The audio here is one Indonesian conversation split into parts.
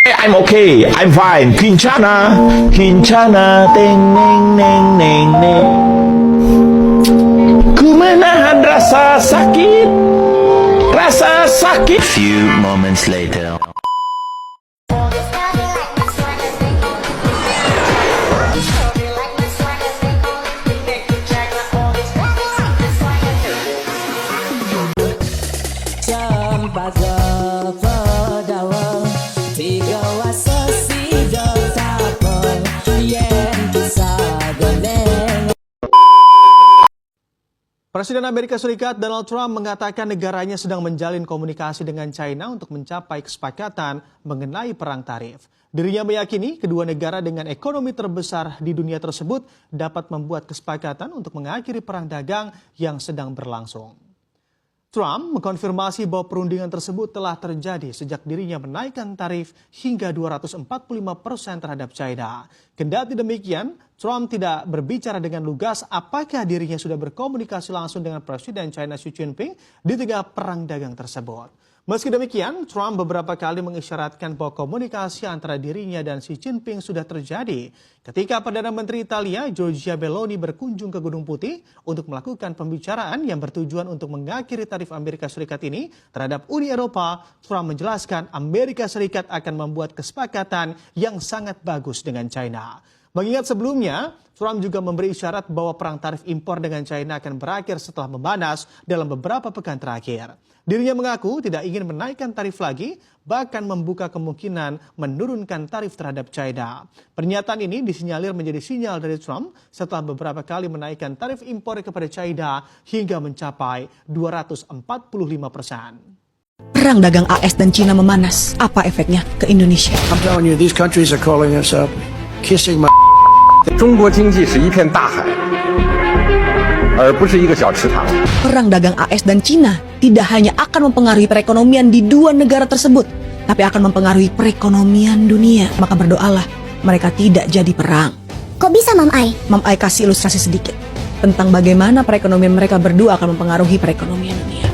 I'm okay, I'm fine. Kincana, kincana, teng neng neng neng neng. Ku menahan rasa sakit, rasa sakit. Few moments later. Presiden Amerika Serikat Donald Trump mengatakan negaranya sedang menjalin komunikasi dengan China untuk mencapai kesepakatan mengenai perang tarif. Dirinya meyakini kedua negara dengan ekonomi terbesar di dunia tersebut dapat membuat kesepakatan untuk mengakhiri perang dagang yang sedang berlangsung. Trump mengkonfirmasi bahwa perundingan tersebut telah terjadi sejak dirinya menaikkan tarif hingga 245% terhadap China. Kendati demikian, Trump tidak berbicara dengan lugas apakah dirinya sudah berkomunikasi langsung dengan Presiden China Xi Jinping di tengah perang dagang tersebut. Meski demikian, Trump beberapa kali mengisyaratkan bahwa komunikasi antara dirinya dan Xi Jinping sudah terjadi ketika Perdana Menteri Italia Giorgia Meloni berkunjung ke Gedung Putih untuk melakukan pembicaraan yang bertujuan untuk mengakhiri tarif Amerika Serikat ini terhadap Uni Eropa. Trump menjelaskan Amerika Serikat akan membuat kesepakatan yang sangat bagus dengan China. Mengingat sebelumnya, Trump juga memberi isyarat bahwa perang tarif impor dengan China akan berakhir setelah memanas dalam beberapa pekan terakhir. Dirinya mengaku tidak ingin menaikkan tarif lagi, bahkan membuka kemungkinan menurunkan tarif terhadap China. Pernyataan ini disinyalir menjadi sinyal dari Trump setelah beberapa kali menaikkan tarif impor kepada China hingga mencapai 245%. Perang dagang AS dan China memanas. Apa efeknya ke Indonesia? I'm telling you, these countries are calling us up, kissing my 中国经济是一片大海，而不是一个小池塘。 Perang dagang AS dan China tidak hanya akan mempengaruhi perekonomian di dua negara tersebut, tapi akan mempengaruhi perekonomian dunia. Maka berdoalah mereka tidak jadi perang. Kok bisa, Mam Ai? Mam Ai kasih ilustrasi sedikit tentang bagaimana perekonomian mereka berdua akan mempengaruhi perekonomian dunia.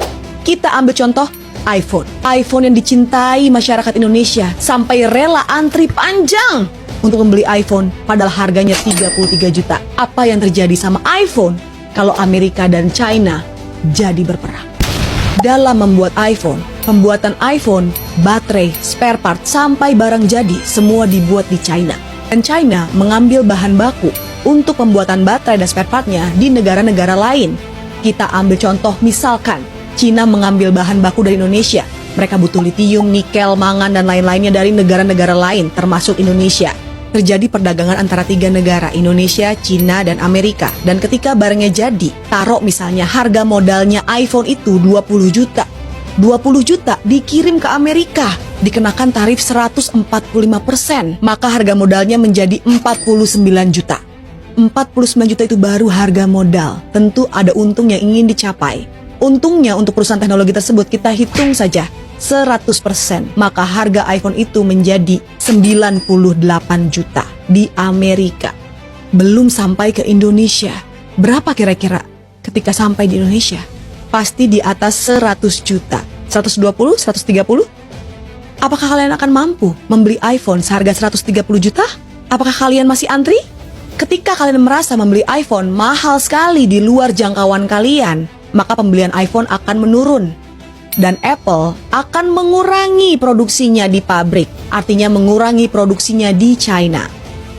Kita ambil contoh iPhone. iPhone yang dicintai masyarakat Indonesia sampai rela antri panjang untuk membeli iPhone padahal harganya 33 juta. Apa yang terjadi sama iPhone kalau Amerika dan China jadi berperang? Dalam membuat iPhone, pembuatan iPhone, baterai, spare part, sampai barang jadi semua dibuat di China. Dan China mengambil bahan baku untuk pembuatan baterai dan spare partnya di negara-negara lain. Kita ambil contoh misalkan China mengambil bahan baku dari Indonesia. Mereka butuh litium, nikel, mangan, dan lain-lainnya dari negara-negara lain termasuk Indonesia. Terjadi perdagangan antara tiga negara, Indonesia, China, dan Amerika. Dan ketika barangnya jadi, taruh misalnya harga modalnya iPhone itu 20 juta. 20 juta dikirim ke Amerika, dikenakan tarif 145%. Maka harga modalnya menjadi 49 juta. 49 juta itu baru harga modal. Tentu ada untung yang ingin dicapai. Untungnya untuk perusahaan teknologi tersebut kita hitung saja 100%, maka harga iPhone itu menjadi 98 juta di Amerika. Belum sampai ke Indonesia. Berapa kira-kira ketika sampai di Indonesia? Pasti di atas 100 juta. 120, 130? Apakah kalian akan mampu membeli iPhone seharga 130 juta? Apakah kalian masih antri? Ketika kalian merasa membeli iPhone mahal sekali di luar jangkauan kalian, maka pembelian iPhone akan menurun. Dan Apple akan mengurangi produksinya di pabrik, artinya mengurangi produksinya di China.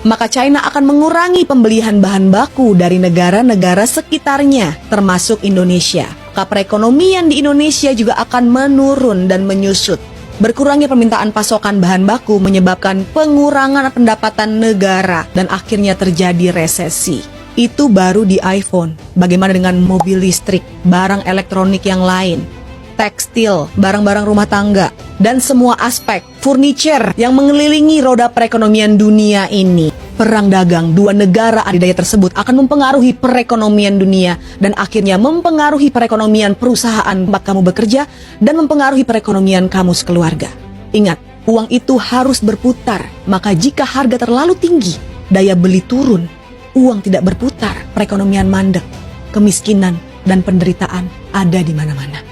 Maka China akan mengurangi pembelian bahan baku dari negara-negara sekitarnya, termasuk Indonesia. Maka perekonomian di Indonesia juga akan menurun dan menyusut. Berkurangnya permintaan pasokan bahan baku menyebabkan pengurangan pendapatan negara dan akhirnya terjadi resesi. Itu baru di iPhone. Bagaimana dengan mobil listrik, barang elektronik yang lain, tekstil, barang-barang rumah tangga, dan semua aspek furniture yang mengelilingi roda perekonomian dunia ini. Perang dagang dua negara adidaya tersebut akan mempengaruhi perekonomian dunia dan akhirnya mempengaruhi perekonomian perusahaan tempat kamu bekerja dan mempengaruhi perekonomian kamu sekeluarga. Ingat, uang itu harus berputar. Maka jika harga terlalu tinggi, daya beli turun, uang tidak berputar, perekonomian mandek, kemiskinan dan penderitaan ada di mana-mana.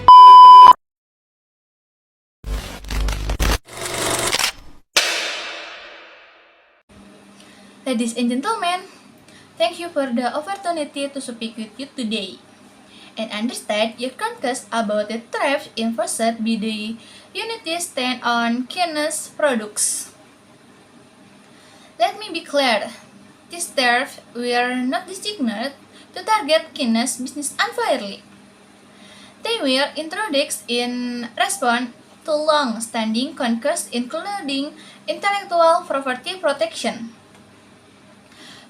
Ladies and gentlemen, thank you for the opportunity to speak with you today and understand your concerns about the tariff enforced by the United States on Chinese products. Let me be clear, these tariffs were not designed to target Chinese business unfairly. They were introduced in response to long-standing concerns including intellectual property protection,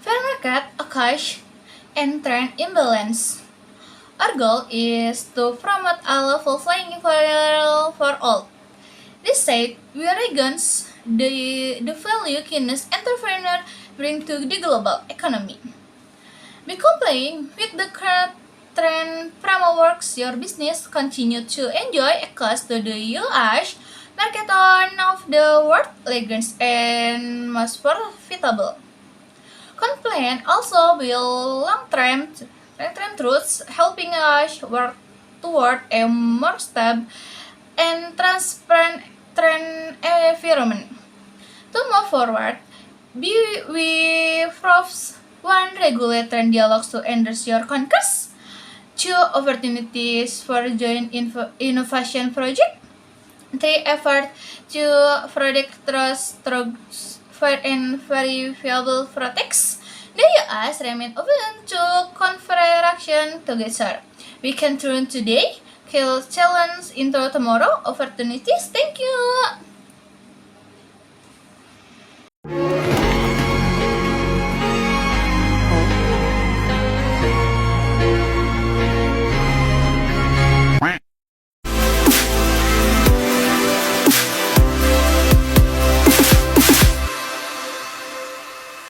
fair market access, and trade imbalance. Our goal is to promote a level playing field for all. This said, we recognize the value Chinese entrepreneurs bring to the global economy. By complying with the current trend frameworks, your business continue to enjoy access to the U.S. market on of the world leaders and most profitable. Compliance also will long-term truths, helping us work toward a more stable and transparent trend environment. To move forward, we propose 1. Regulate trend dialogues to endorse your concerns. 2. Opportunities for joint innovation project. 3. Effort to protect trust through fair and verifiable protects. The U.S. remain open to cooperation together. We can turn today, kill challenge into tomorrow opportunities. Thank you.